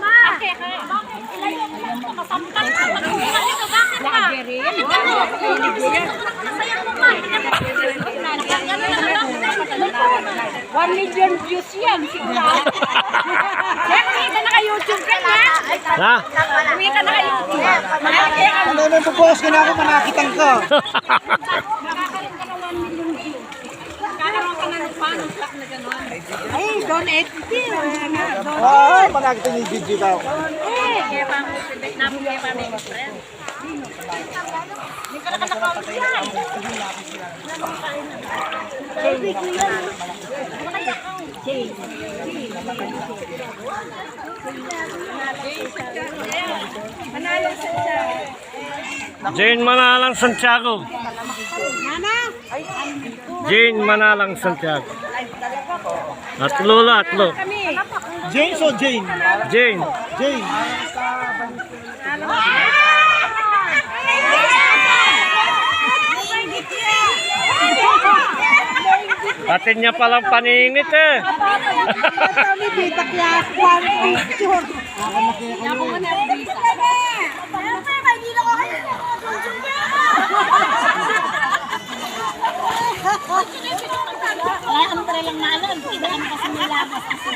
Bakit? Ilayo mo lang ito. Masampan ka. Bakit ka? Sayang mo, ma. 1 million views yan, sigurado. Uwi ka na ka-YouTube ka na. Ha? Uwi ka na ka-YouTube. Ano na po-post ka na ako, manakitan ka. Kakaroon ka na ng paano flak na gano'n. Ay, donate. Ay, manakitan yung video daw. Kaya pa mo, napugay pa mo, friend. Hindi ka nakakakawin yan. Jane Manalang Santiago. Jane Manalang Santiago. Atlo la, atlo. James o Jane? Jane. Jane. Atin niya palang paninit eh. Kami dito kaya one picture. Ako mo na dito. Wala kang talagang nalon. Hindi kami kasi nilabas. Kasi